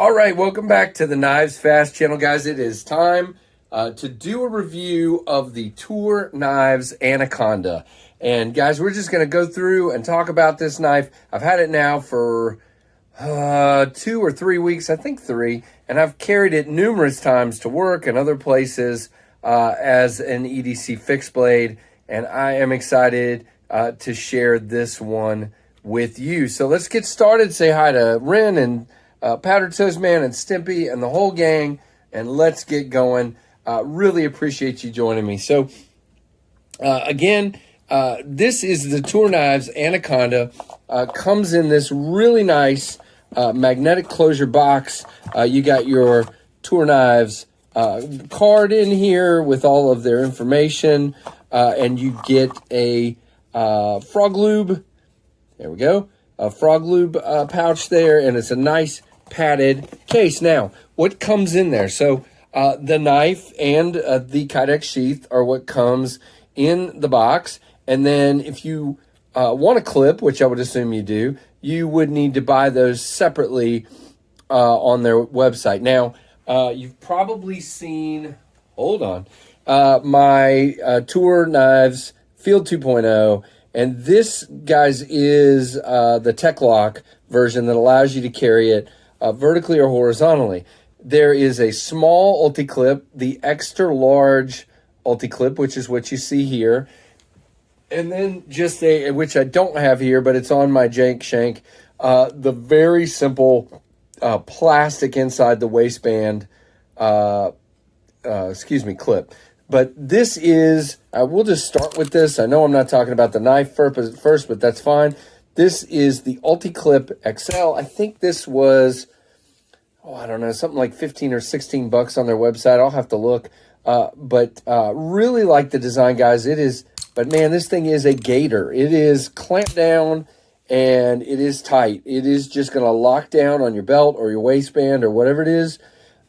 All right, welcome back to the KnivesFAST channel, guys. It is time to do a review of the Toor Knives Anaconda. And guys, we're just going to go through and talk about this knife. I've had it now for 2 or 3 weeks, I think 3, and I've carried it numerous times to work and other places as an EDC fixed blade, and I am excited to share this one with you. So let's get started. Say hi to Ren and Powder Toast Man and Stimpy and the whole gang, and let's get going. Really appreciate you joining me. So again, this is the Toor Knives Anaconda. Comes in this really nice magnetic closure box. You got your Toor Knives card in here with all of their information, and you get a frog lube. There we go. A frog lube pouch there, and it's a nice padded case. Now, what comes in there? So the knife and the Kydex sheath are what comes in the box. And then if you want a clip, which I would assume you do, you would need to buy those separately on their website. Now, you've probably seen, hold on, my Toor Knives Field 2.0. And this, guys, is the Tech Lock version that allows you to carry it vertically or horizontally. There is a small ulti-clip, the extra large ulti-clip, which is what you see here. And then just a, which I don't have here, but it's on my jank shank, the very simple plastic inside the waistband, clip. But this is, we'll just start with this. I know I'm not talking about the knife first, but that's fine. This is the ulti-clip XL. I think this was, I don't know, something like 15 or 16 bucks on their website. I'll have to look. But really like the design, guys. It is, but man, this thing is a gator. It is clamped down and it is tight. It is just going to lock down on your belt or your waistband or whatever it is.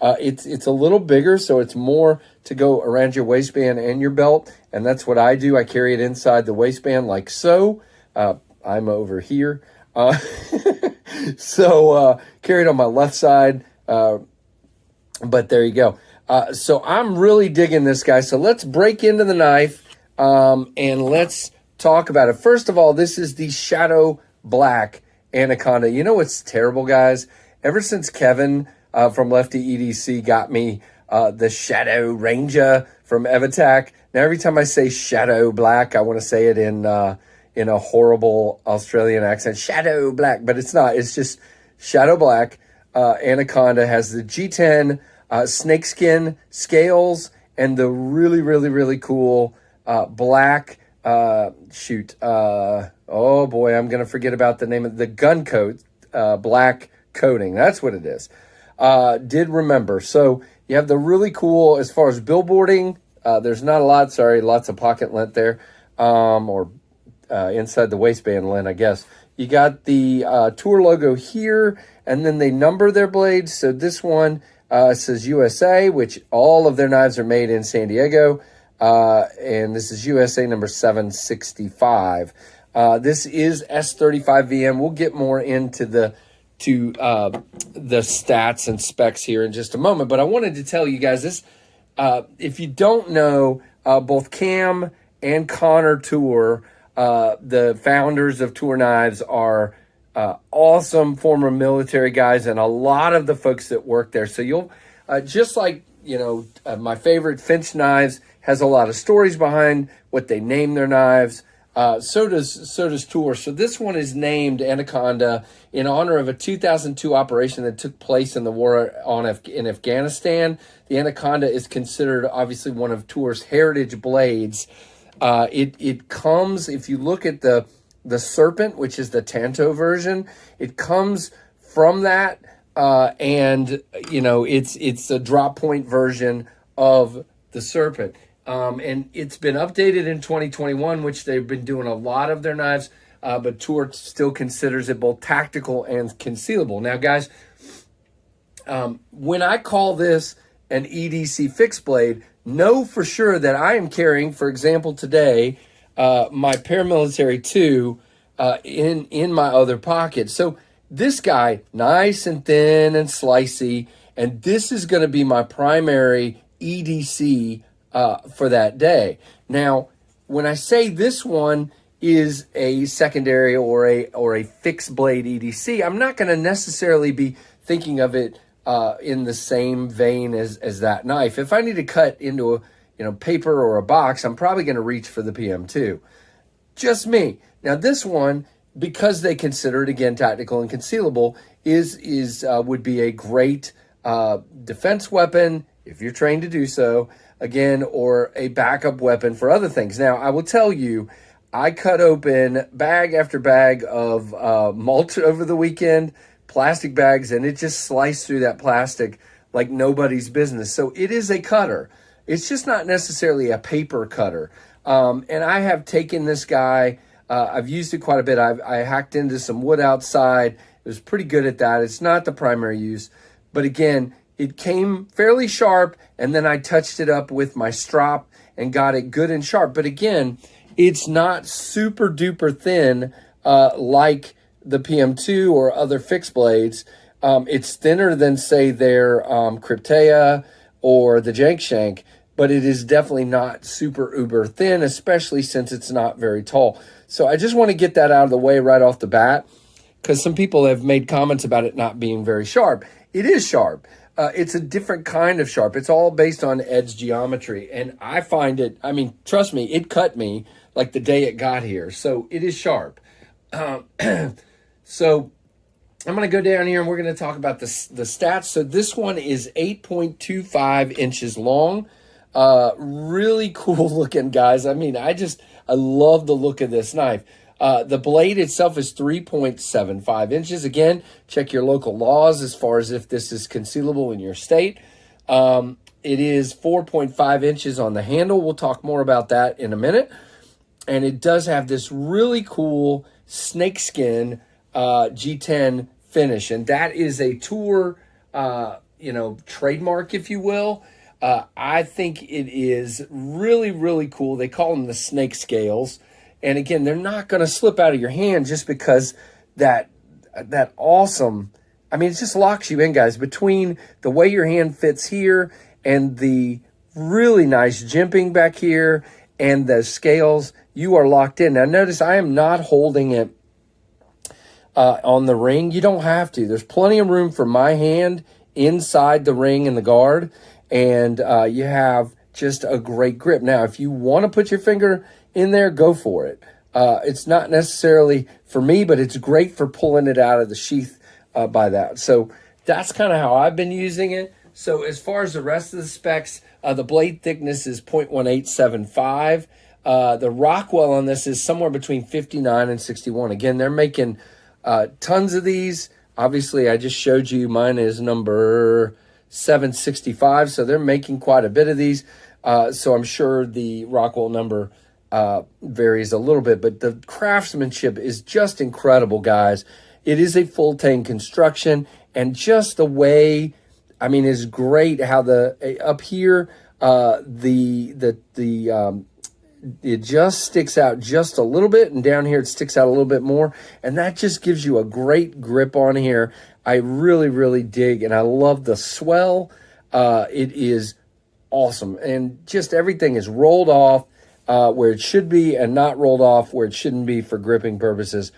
It's a little bigger, so it's more to go around your waistband and your belt, and that's what I do. I carry it inside the waistband like so. I'm over here. So carry it on my left side, but there you go. So I'm really digging this, guy. So let's break into the knife, and let's talk about it. First of all, this is the Shadow Black Anaconda. You know what's terrible, guys? Ever since Kevin from Lefty EDC got me the Shadow Ranger from Evatac. Now, every time I say Shadow Black, I want to say it in a horrible Australian accent, Shadow Black, but it's not. It's just Shadow Black Anaconda. Has the G10 snakeskin scales and the really, really, really cool black, oh boy, I'm going to forget about the name of the gun coat, black coating. That's what it is. Did remember. So you have the really cool, as far as billboarding, there's not a lot, sorry, lots of pocket lint there, or inside the waistband lint, I guess. You got the Toor logo here, and then they number their blades. So this one says USA, which all of their knives are made in San Diego, and this is USA number 765. This is S35 VM. We'll get more into the stats and specs here in just a moment, but I wanted to tell you guys this. If you don't know, both Cam and Connor Toor, the founders of Toor Knives, are awesome former military guys, and a lot of the folks that work there. So you'll, just like, you know, my favorite Finch Knives has a lot of stories behind what they name their knives. So does Toor. So this one is named Anaconda in honor of a 2002 operation that took place in the war in Afghanistan. The Anaconda is considered obviously one of Toor's heritage blades. It comes, if you look at the Serpent, which is the Tanto version, it comes from that, and you know it's a drop point version of the Serpent. And it's been updated in 2021, which they've been doing a lot of their knives, but Toor still considers it both tactical and concealable. Now, guys, when I call this an EDC fixed blade, know for sure that I am carrying, for example, today, my Paramilitary 2 in my other pocket. So This guy, nice and thin and slicey, and this is going to be my primary EDC for that day. Now, when I say this one is a secondary or a fixed blade EDC, I'm not going to necessarily be thinking of it in the same vein as that knife. If I need to cut into a paper or a box, I'm probably going to reach for the PM2. Just me. Now this one, because they consider it again tactical and concealable, would be a great defense weapon if you're trained to do so, again, or a backup weapon for other things. Now I will tell you, I cut open bag after bag of mulch over the weekend, plastic bags, and it just sliced through that plastic like nobody's business. So it is a cutter. It's just not necessarily a paper cutter. And I have taken this guy, I've used it quite a bit. I hacked into some wood outside. It was pretty good at that. It's not the primary use. But again, it came fairly sharp, and then I touched it up with my strop and got it good and sharp. But again, it's not super duper thin like the PM2 or other fixed blades. It's thinner than, say, their Krypteia or the Jank Shank, but it is definitely not super uber thin, especially since it's not very tall. So I just want to get that out of the way right off the bat, because some people have made comments about it not being very sharp. It is sharp. It's a different kind of sharp. It's all based on edge geometry. And I find it, I mean, trust me, it cut me like the day it got here. So it is sharp. So I'm going to go down here and we're going to talk about the stats. So this one is 8.25 inches long. Really cool looking, guys. I mean, I love the look of this knife. The blade itself is 3.75 inches. Again, check your local laws as far as if this is concealable in your state. It is 4.5 inches on the handle. We'll talk more about that in a minute. And it does have this really cool snakeskin G10 finish. And that is a Toor, trademark, if you will. I think it is really, really cool. They call them the snake scales. And again, they're not going to slip out of your hand just because that awesome, I mean, it just locks you in, guys. Between the way your hand fits here and the really nice jimping back here and the scales, you are locked in. Now, notice I am not holding it on the ring. You don't have to. There's plenty of room for my hand inside the ring and the guard. And you have just a great grip. Now, if you want to put your finger in there, go for it. It's not necessarily for me, but it's great for pulling it out of the sheath by that. So that's kind of how I've been using it. So as far as the rest of the specs, the blade thickness is 0.1875. The Rockwell on this is somewhere between 59 and 61. Again, they're making tons of these. Obviously, I just showed you mine is number 765, so they're making quite a bit of these. So I'm sure the Rockwell number varies a little bit, but the craftsmanship is just incredible, guys. It is a full tang construction, and just the way, I mean, is great how the up here it just sticks out just a little bit, and down here it sticks out a little bit more, and that just gives you a great grip on here. I really, really dig, and I love the swell. It is awesome, and just everything is rolled off where it should be and not rolled off where it shouldn't be for gripping purposes.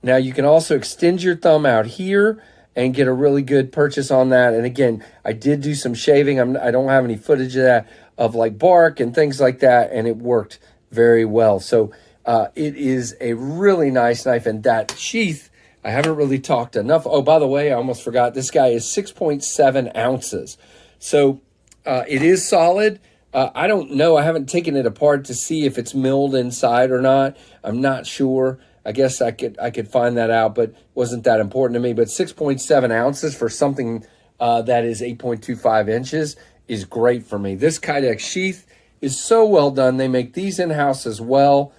Now, you can also extend your thumb out here and get a really good purchase on that. And again, I did do some shaving. I don't have any footage of that, of like bark and things like that, and it worked very well. So it is a really nice knife, and that sheath, I haven't really talked enough. Oh, by the way, I almost forgot. This guy is 6.7 ounces. So it is solid. I don't know. I haven't taken it apart to see if it's milled inside or not. I'm not sure. I guess I could find that out, but wasn't that important to me. But 6.7 ounces for something that is 8.25 inches is great for me. This Kydex sheath is so well done. They make these in-house as well.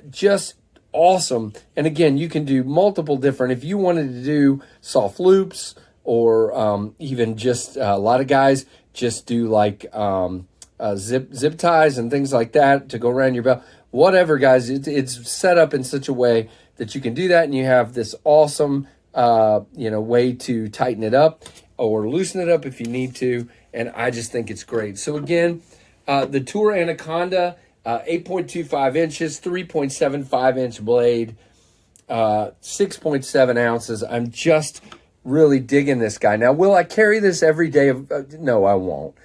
Just awesome. And again, you can do multiple different, if you wanted to do soft loops or even just a lot of guys just do like zip ties and things like that to go around your belt. Whatever, guys, it's set up in such a way that you can do that, and you have this awesome way to tighten it up or loosen it up if you need to. And I just think it's great. So again, the Toor Anaconda, 8.25 inches, 3.75 inch blade, 6.7 ounces. I'm just really digging this guy. Now, will I carry this every day? No, I won't.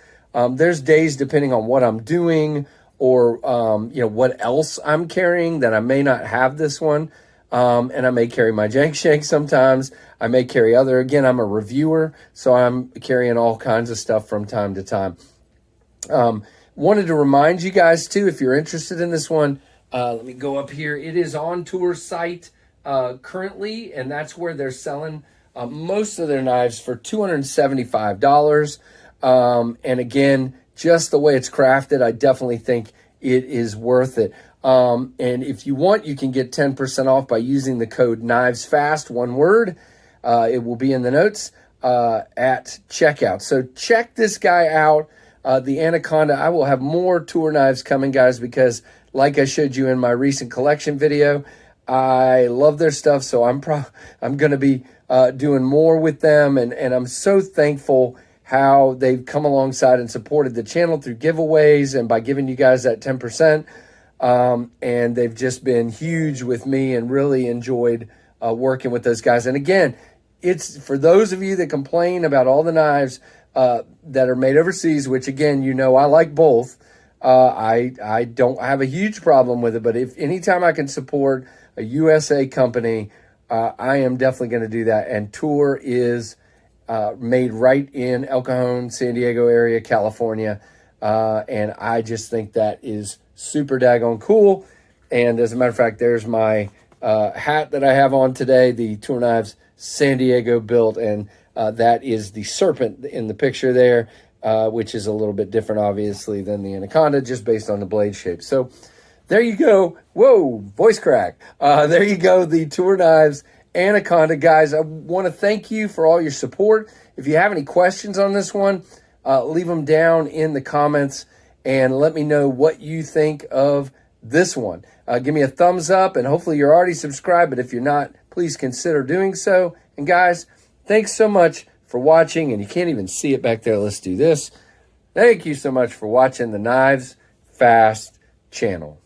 There's days, depending on what I'm doing or, what else I'm carrying, that I may not have this one. And I may carry my Jank Shank sometimes. I may carry other. Again, I'm a reviewer, so I'm carrying all kinds of stuff from time to time. Wanted to remind you guys, too, if you're interested in this one, let me go up here. It is on Toor's site currently, and that's where they're selling most of their knives for $275. And again, just the way it's crafted, I definitely think it is worth it. And if you want, you can get 10% off by using the code KnivesFAST, one word. It will be in the notes at checkout. So check this guy out, the Anaconda. I will have more Toor knives coming, guys, because like I showed you in my recent collection video, I love their stuff. So I'm going to be doing more with them, and I'm so thankful how they've come alongside and supported the channel through giveaways and by giving you guys that 10%. And they've just been huge with me and really enjoyed working with those guys. And again, it's for those of you that complain about all the knives that are made overseas, which again, I like both. I don't have a huge problem with it, but if anytime I can support a USA company, I am definitely going to do that. And Toor is made right in El Cajon, San Diego area, California. And I just think that is super daggone cool. And as a matter of fact, there's my hat that I have on today, the Toor Knives San Diego built, and that is the serpent in the picture there, which is a little bit different, obviously, than the Anaconda, just based on the blade shape. So there you go. Whoa, voice crack. There you go, the Toor Knives Anaconda. Guys, I want to thank you for all your support. If you have any questions on this one, leave them down in the comments and let me know what you think of this one. Give me a thumbs up, and hopefully you're already subscribed, but if you're not, please consider doing so. And guys, thanks so much for watching, and you can't even see it back there. Let's do this. Thank you so much for watching the Knives Fast channel.